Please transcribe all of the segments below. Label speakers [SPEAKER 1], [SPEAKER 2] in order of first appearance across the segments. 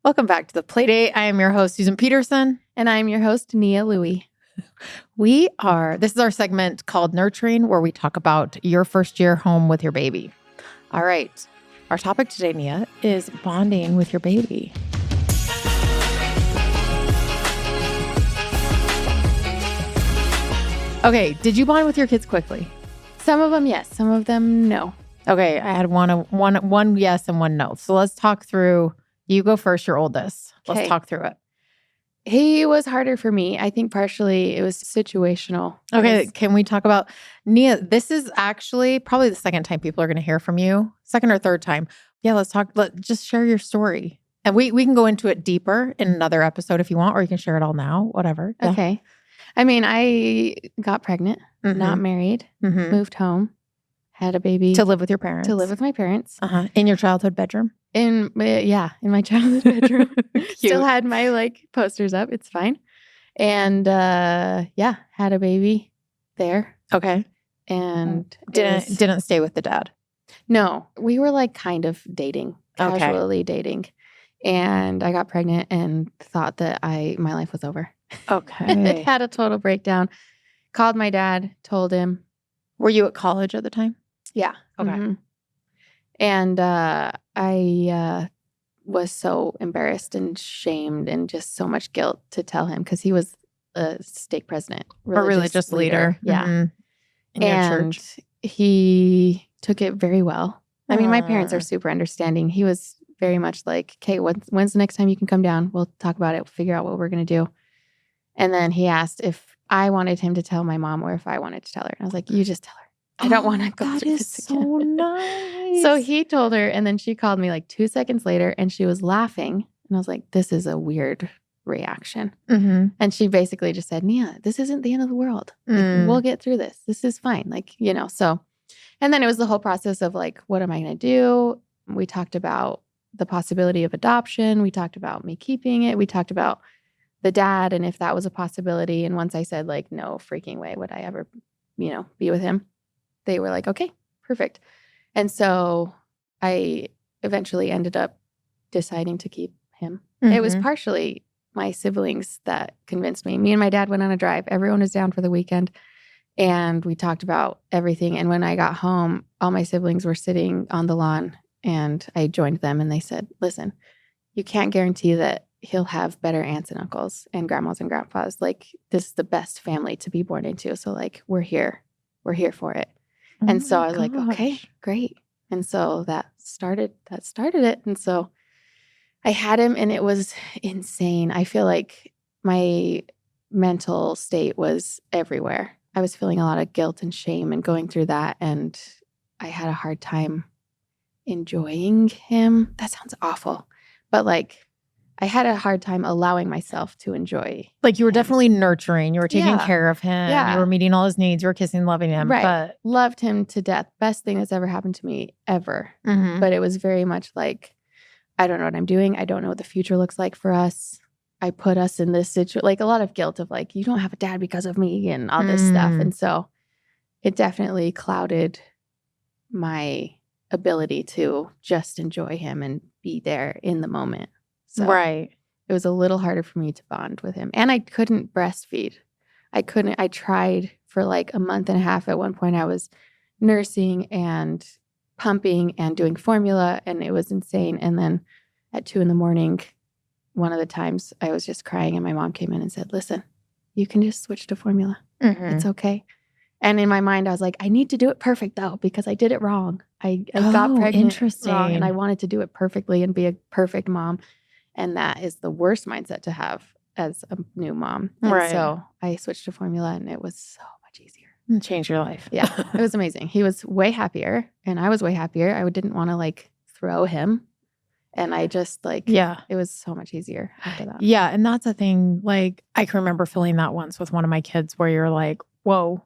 [SPEAKER 1] Welcome back to the Playdate. I am your host, Susan Petersen.
[SPEAKER 2] And I'm your host, Nia Louie.
[SPEAKER 1] This is our segment called Nurturing, where we talk about your first year home with your baby. All right. Our topic today, Nia, is bonding with your baby. Okay. Did you bond with your kids quickly?
[SPEAKER 2] Some of them, yes. Some of them, no.
[SPEAKER 1] Okay. I had one yes and one no. So let's talk through. You go first, your oldest.
[SPEAKER 2] Okay.
[SPEAKER 1] Let's talk through it.
[SPEAKER 2] He was harder for me. I think partially it was situational.
[SPEAKER 1] Okay, can we talk about Nia? This is actually probably the second time people are going to hear from you, second or third time. Yeah, let's talk. Just share your story, and we can go into it deeper in another episode if you want, or you can share it all now. Whatever. Yeah.
[SPEAKER 2] Okay. I mean, I got pregnant, not married, moved home, had a baby
[SPEAKER 1] to live with your parents.
[SPEAKER 2] To live with my parents.
[SPEAKER 1] In your childhood bedroom.
[SPEAKER 2] In my childhood bedroom. Still had my posters up. It's fine. And had a baby there.
[SPEAKER 1] Okay.
[SPEAKER 2] And
[SPEAKER 1] didn't stay with the dad.
[SPEAKER 2] No, we were kind of dating, casually dating. And I got pregnant and thought that my life was over.
[SPEAKER 1] Okay.
[SPEAKER 2] Had a total breakdown. Called my dad, told him.
[SPEAKER 1] Were you at college at the time?
[SPEAKER 2] Yeah.
[SPEAKER 1] Okay.
[SPEAKER 2] Mm-hmm. And I was so embarrassed and shamed and just so much guilt to tell him because he was a stake president,
[SPEAKER 1] religious leader.
[SPEAKER 2] Yeah.
[SPEAKER 1] In your church.
[SPEAKER 2] He took it very well. I mean, my parents are super understanding. He was very much like, okay, when's the next time you can come down? We'll talk about it. We'll figure out what we're going to do. And then he asked if I wanted him to tell my mom or if I wanted to tell her. And I was like, you just tell her. I don't want to go through this again.
[SPEAKER 1] So nice.
[SPEAKER 2] So he told her, and then she called me 2 seconds later, and she was laughing. And I was like, this is a weird reaction.
[SPEAKER 1] Mm-hmm.
[SPEAKER 2] And she basically just said, Nia, this isn't the end of the world. We'll get through this. This is fine. So. And then it was the whole process of what am I going to do? We talked about the possibility of adoption. We talked about me keeping it. We talked about the dad and if that was a possibility. And once I said no freaking way would I ever, be with him. They were like, okay, perfect. And so I eventually ended up deciding to keep him. Mm-hmm. It was partially my siblings that convinced me. Me and my dad went on a drive. Everyone was down for the weekend. And we talked about everything. And when I got home, all my siblings were sitting on the lawn. And I joined them. And they said, listen, you can't guarantee that he'll have better aunts and uncles and grandmas and grandpas. This is the best family to be born into. So we're here. We're here for it. And so I was like, okay, great. And so that started it. And so I had him and it was insane. I feel like my mental state was everywhere. I was feeling a lot of guilt and shame and going through that. And I had a hard time enjoying him. That sounds awful. But I had a hard time allowing myself to enjoy.
[SPEAKER 1] You were definitely nurturing. You were taking care of him. Yeah. You were meeting all his needs. You were kissing, loving him.
[SPEAKER 2] Right.
[SPEAKER 1] But
[SPEAKER 2] loved him to death. Best thing that's ever happened to me ever.
[SPEAKER 1] Mm-hmm.
[SPEAKER 2] But it was very much I don't know what I'm doing. I don't know what the future looks like for us. I put us in this situation. A lot of guilt of you don't have a dad because of me and all this stuff. And so it definitely clouded my ability to just enjoy him and be there in the moment. So
[SPEAKER 1] right.
[SPEAKER 2] It was a little harder for me to bond with him. And I couldn't breastfeed. I tried for a month and a half. At one point I was nursing and pumping and doing formula and it was insane. And then at 2 a.m, one of the times I was just crying and my mom came in and said, listen, you can just switch to formula.
[SPEAKER 1] Mm-hmm.
[SPEAKER 2] It's okay. And in my mind, I was like, I need to do it perfect though, because I did it wrong. I got pregnant wrong and I wanted to do it perfectly and be a perfect mom. And that is the worst mindset to have as a new mom. And
[SPEAKER 1] right.
[SPEAKER 2] So I switched to formula and it was so much easier.
[SPEAKER 1] It changed your life.
[SPEAKER 2] Yeah, it was amazing. He was way happier and I was way happier. I didn't want to throw him. And I just it was so much easier after that.
[SPEAKER 1] Yeah. And that's the thing. I can remember feeling that once with one of my kids where you're like, whoa,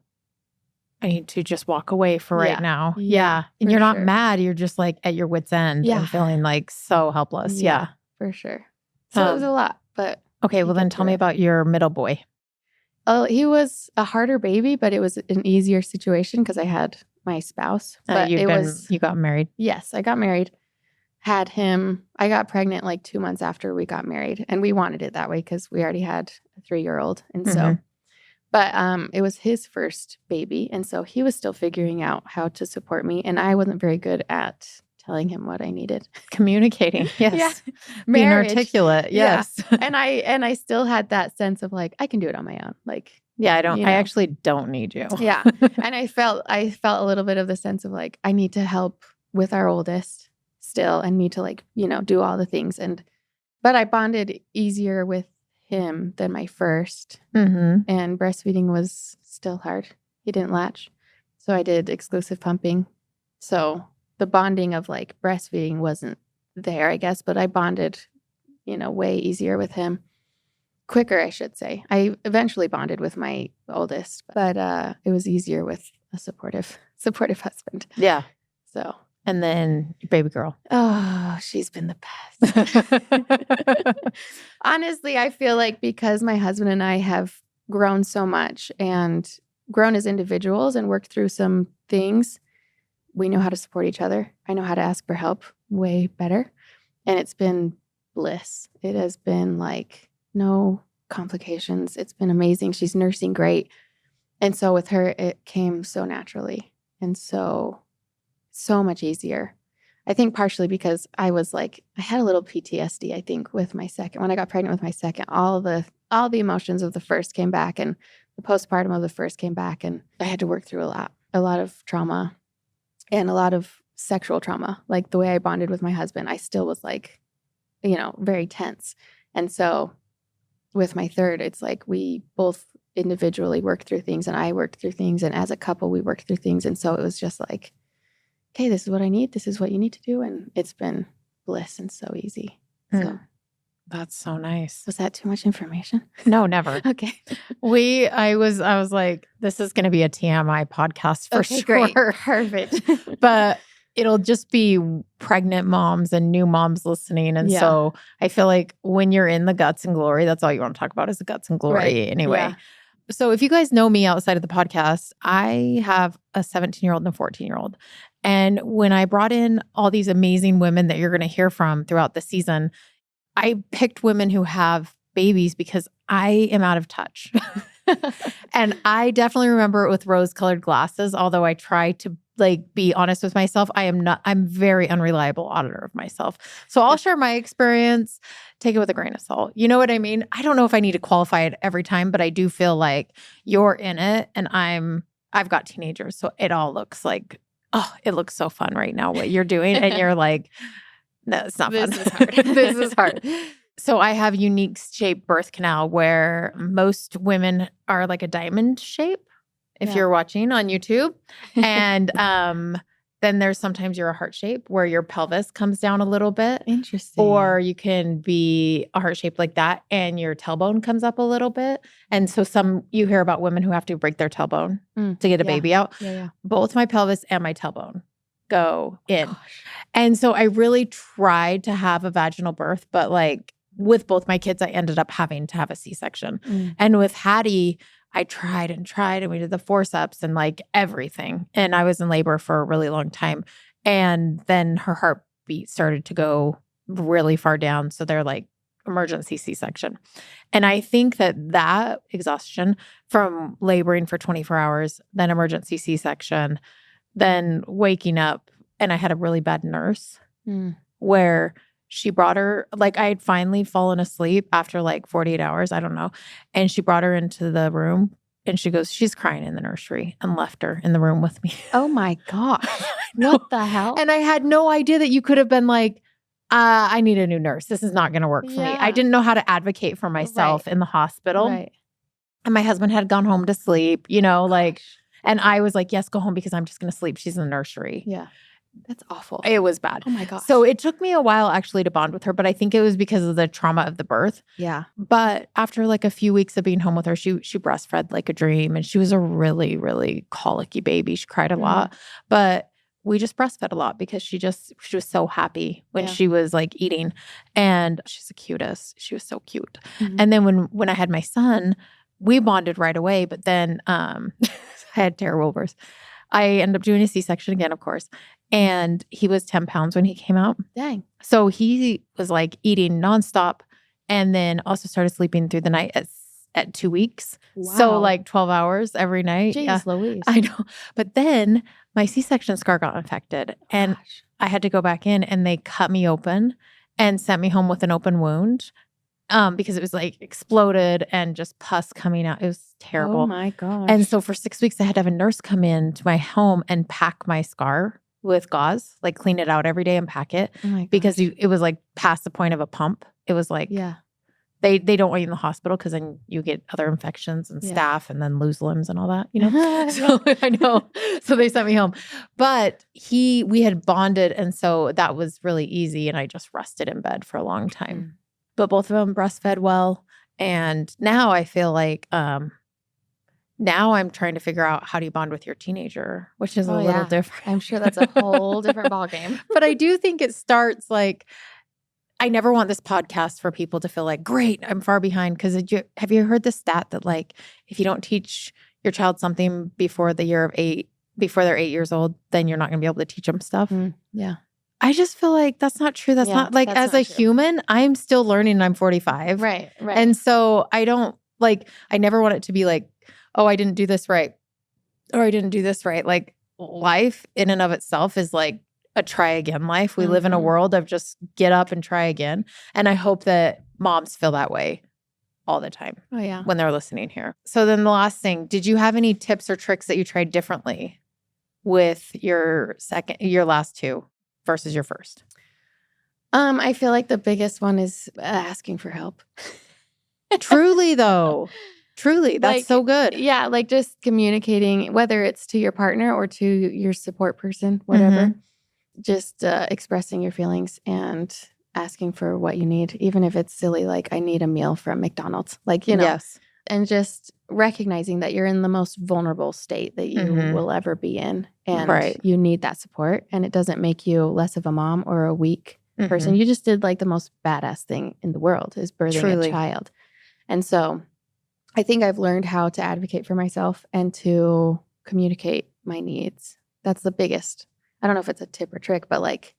[SPEAKER 1] I need to just walk away for right now. Yeah. And you're not mad. You're just at your wit's end and feeling so helpless. Yeah.
[SPEAKER 2] For sure. So it was a lot, but.
[SPEAKER 1] Okay. Well, then tell me about your middle boy.
[SPEAKER 2] Oh, he was a harder baby, but it was an easier situation because I had my spouse. But
[SPEAKER 1] you got married.
[SPEAKER 2] Yes, I got married. had him. I got pregnant like 2 months after we got married, and we wanted it that way because we already had a 3-year-old. And so, but it was his first baby. And so he was still figuring out how to support me. And I wasn't very good at telling him what I needed.
[SPEAKER 1] Communicating. Yes.
[SPEAKER 2] Yeah.
[SPEAKER 1] Being
[SPEAKER 2] Marriage.
[SPEAKER 1] articulate. Yes.
[SPEAKER 2] Yeah. And I still had that sense of like, I can do it on my own. Like,
[SPEAKER 1] yeah, I
[SPEAKER 2] you know.
[SPEAKER 1] actually don't need you.
[SPEAKER 2] Yeah. And I felt a little bit of the sense of like, I need to help with our oldest still and need to like, do all the things. But I bonded easier with him than my first.
[SPEAKER 1] Mm-hmm.
[SPEAKER 2] And breastfeeding was still hard. He didn't latch. So I did exclusive pumping. So the bonding of like breastfeeding wasn't there, I guess, but I bonded, way easier with him. Quicker, I should say. I eventually bonded with my oldest, but it was easier with a supportive husband.
[SPEAKER 1] Yeah.
[SPEAKER 2] So.
[SPEAKER 1] And then baby girl.
[SPEAKER 2] Oh, she's been the best. Honestly, I feel like because my husband and I have grown so much and grown as individuals and worked through some things, we know how to support each other. I know how to ask for help way better. And it's been bliss. It has been like no complications. It's been amazing. She's nursing great. And so with her, it came so naturally and so much easier. I think partially because I was like, I had a little PTSD, I think, with my second. When I got pregnant with my second, all the emotions of the first came back and the postpartum of the first came back. And I had to work through a lot of trauma and a lot of sexual trauma. Like the way I bonded with my husband, I still was like, very tense. And so with my third, it's like we both individually worked through things and I worked through things. And as a couple, we worked through things. And so it was just like, okay, this is what I need. This is what you need to do. And it's been bliss and so easy. So
[SPEAKER 1] that's so nice.
[SPEAKER 2] Was that too much information?
[SPEAKER 1] No, never.
[SPEAKER 2] Okay.
[SPEAKER 1] I was like, this is going to be a TMI podcast for sure.
[SPEAKER 2] Great. Perfect.
[SPEAKER 1] But it'll just be pregnant moms and new moms listening. And so I feel like when you're in the guts and glory, that's all you want to talk about is the guts and glory anyway. Yeah. So if you guys know me outside of the podcast, I have a 17-year-old and a 14-year-old. And when I brought in all these amazing women that you're going to hear from throughout the season, I picked women who have babies because I am out of touch. And I definitely remember it with rose-colored glasses, although I try to be honest with myself. I'm very unreliable auditor of myself. So I'll share my experience, take it with a grain of salt. You know what I mean? I don't know if I need to qualify it every time, but I do feel like you're in it and I've got teenagers. So it all looks like, oh, it looks so fun right now, what you're doing. And you're like, no, it's not fun.
[SPEAKER 2] This is hard.
[SPEAKER 1] This is hard. So I have unique shaped birth canal where most women are like a diamond shape, if you're watching on YouTube. And then there's sometimes you're a heart shape where your pelvis comes down a little bit.
[SPEAKER 2] Interesting.
[SPEAKER 1] Or you can be a heart shape like that and your tailbone comes up a little bit. And so you hear about women who have to break their tailbone to get a baby out.
[SPEAKER 2] Yeah.
[SPEAKER 1] Both my pelvis and my tailbone go in. Gosh. And so I really tried to have a vaginal birth, but with both my kids, I ended up having to have a C-section. And with Hattie, I tried and we did the forceps and everything. And I was in labor for a really long time. And then her heartbeat started to go really far down. So they're emergency C-section. And I think that exhaustion from laboring for 24 hours, then emergency C-section, then waking up, and I had a really bad nurse where she brought her, I had finally fallen asleep after 48 hours, I don't know. And she brought her into the room and she goes, she's crying in the nursery, and left her in the room with me.
[SPEAKER 2] Oh my gosh. What the hell?
[SPEAKER 1] And I had no idea that you could have been I need a new nurse. This is not going to work for me. I didn't know how to advocate for myself in the hospital.
[SPEAKER 2] Right.
[SPEAKER 1] And my husband had gone home to sleep, and I was like, yes, go home because I'm just going to sleep. She's in the nursery.
[SPEAKER 2] Yeah. That's awful.
[SPEAKER 1] It was bad.
[SPEAKER 2] Oh my gosh.
[SPEAKER 1] So it took me a while actually to bond with her, but I think it was because of the trauma of the birth.
[SPEAKER 2] Yeah.
[SPEAKER 1] But after a few weeks of being home with her, she breastfed like a dream, and she was a really, really colicky baby. She cried a lot, but we just breastfed a lot because she was so happy when she was eating, and she's the cutest. She was so cute. And then when I had my son, we bonded right away, but then I had terrible birth. I ended up doing a C-section again, of course. and he was 10 pounds when he came out.
[SPEAKER 2] Dang.
[SPEAKER 1] So he was like eating nonstop and then also started sleeping through the night at 2 weeks.
[SPEAKER 2] Wow.
[SPEAKER 1] So like 12 hours every night.
[SPEAKER 2] Jeez,
[SPEAKER 1] Yeah,
[SPEAKER 2] Louise.
[SPEAKER 1] I know. But then my C-section scar got infected and
[SPEAKER 2] Gosh.
[SPEAKER 1] I had to go back in and they cut me open and sent me home with an open wound because it was like exploded and just pus coming out. It was terrible.
[SPEAKER 2] Oh my gosh.
[SPEAKER 1] And so for 6 weeks, I had to have a nurse come in to my home and pack my scar with gauze, like clean it out every day and pack it
[SPEAKER 2] Oh my
[SPEAKER 1] because
[SPEAKER 2] gosh.
[SPEAKER 1] it was like past the point of a pump. It was like,
[SPEAKER 2] Yeah.
[SPEAKER 1] they don't want you in the hospital because then you get other infections and
[SPEAKER 2] Yeah.
[SPEAKER 1] staph and then lose limbs and all that, you know? So I know. So they sent me home. But we had bonded. And so that was really easy. And I just rested in bed for a long time. But both of them breastfed well. And now I feel like now I'm trying to figure out how do you bond with your teenager, which is a little different.
[SPEAKER 2] I'm sure that's a whole different ballgame.
[SPEAKER 1] But I do think it starts like, I never want this podcast for people to feel like, great, I'm far behind. Because have you heard the stat that like, if you don't teach your child something before they're 8 years old, then you're not going to be able to teach them stuff?
[SPEAKER 2] Yeah.
[SPEAKER 1] I just feel like that's not true. That's not like, as a human, I'm still learning and I'm 45.
[SPEAKER 2] Right.
[SPEAKER 1] And so I don't I never want it to be like, oh, I didn't do this right. Or I didn't do this right. Like life in and of itself is like a try again life. We live in a world of just get up and try again. And I hope that moms feel that way all the time.
[SPEAKER 2] Oh, yeah.
[SPEAKER 1] When they're listening here. So then the last thing, did you have any tips or tricks that you tried differently with your last two versus your first?
[SPEAKER 2] I feel like the biggest one is asking for help.
[SPEAKER 1] Truly though. Truly. That's
[SPEAKER 2] like,
[SPEAKER 1] so good.
[SPEAKER 2] Yeah. Like just communicating, whether it's to your partner or to your support person, whatever, just expressing your feelings and asking for what you need, even if it's silly, like I need a meal from McDonald's, like, you know,
[SPEAKER 1] Yes.
[SPEAKER 2] And just recognizing that you're in the most vulnerable state that you will ever be in. And you need that support. And it doesn't make you less of a mom or a weak person. You just did like the most badass thing in the world is birthing a child. And so I think I've learned how to advocate for myself and to communicate my needs. That's the biggest. I don't know if it's a tip or trick, but like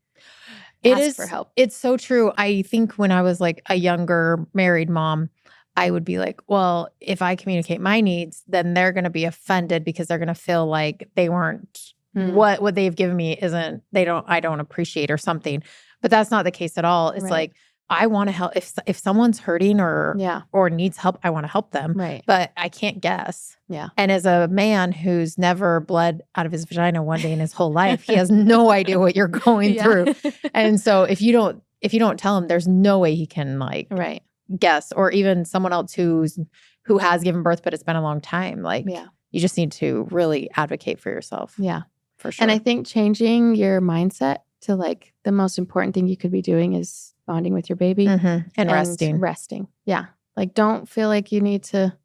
[SPEAKER 2] ask for help.
[SPEAKER 1] It's so true. I think when I was like a younger married mom, I would be like, well, if I communicate my needs, then they're going to be offended because they're going to feel like they weren't what they've given me I don't appreciate or something. But that's not the case at all. It's like, I want to help. If someone's hurting or needs help, I want to help them.
[SPEAKER 2] Right.
[SPEAKER 1] But I can't guess.
[SPEAKER 2] Yeah.
[SPEAKER 1] And as a man who's never bled out of his vagina one day in his whole life, he has no idea what you're going through. And so if you don't tell him, there's no way he can like guess, or even someone else who has given birth, but it's been a long time. Like you just need to really advocate for yourself.
[SPEAKER 2] Yeah.
[SPEAKER 1] For sure.
[SPEAKER 2] And I think changing your mindset to like the most important thing you could be doing is bonding with your baby
[SPEAKER 1] and resting.
[SPEAKER 2] Resting. Yeah. Like don't feel like you need to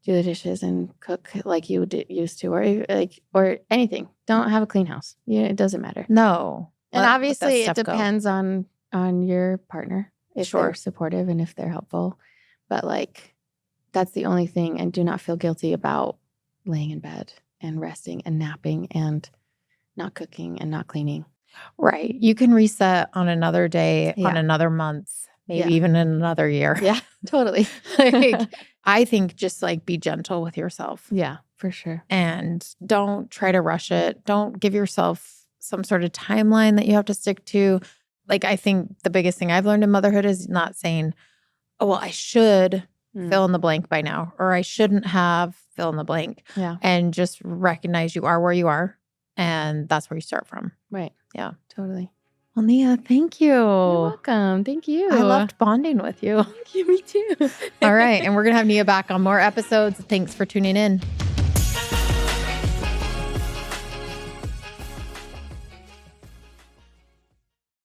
[SPEAKER 2] do the dishes and cook like you used to, or anything. Don't have a clean house. Yeah, it doesn't matter.
[SPEAKER 1] No.
[SPEAKER 2] And obviously it depends on your partner if they're supportive and if they're helpful. But like that's the only thing. And do not feel guilty about laying in bed and resting and napping and not cooking and not cleaning.
[SPEAKER 1] Right. You can reset on another day, on another month, maybe even in another year.
[SPEAKER 2] Yeah, totally.
[SPEAKER 1] Like, I think just like be gentle with yourself.
[SPEAKER 2] Yeah, for sure.
[SPEAKER 1] And don't try to rush it. Don't give yourself some sort of timeline that you have to stick to. Like, I think the biggest thing I've learned in motherhood is not saying, oh, well, I should fill in the blank by now, or I shouldn't have fill in the blank.
[SPEAKER 2] Yeah.
[SPEAKER 1] And just recognize you are where you are. And that's where you start from.
[SPEAKER 2] Right.
[SPEAKER 1] Yeah.
[SPEAKER 2] Totally.
[SPEAKER 1] Well, Nia, thank you.
[SPEAKER 2] You're welcome. Thank you.
[SPEAKER 1] I loved bonding with you.
[SPEAKER 2] Thank you. Me too.
[SPEAKER 1] All right. And we're going to have Nia back on more episodes. Thanks for tuning in.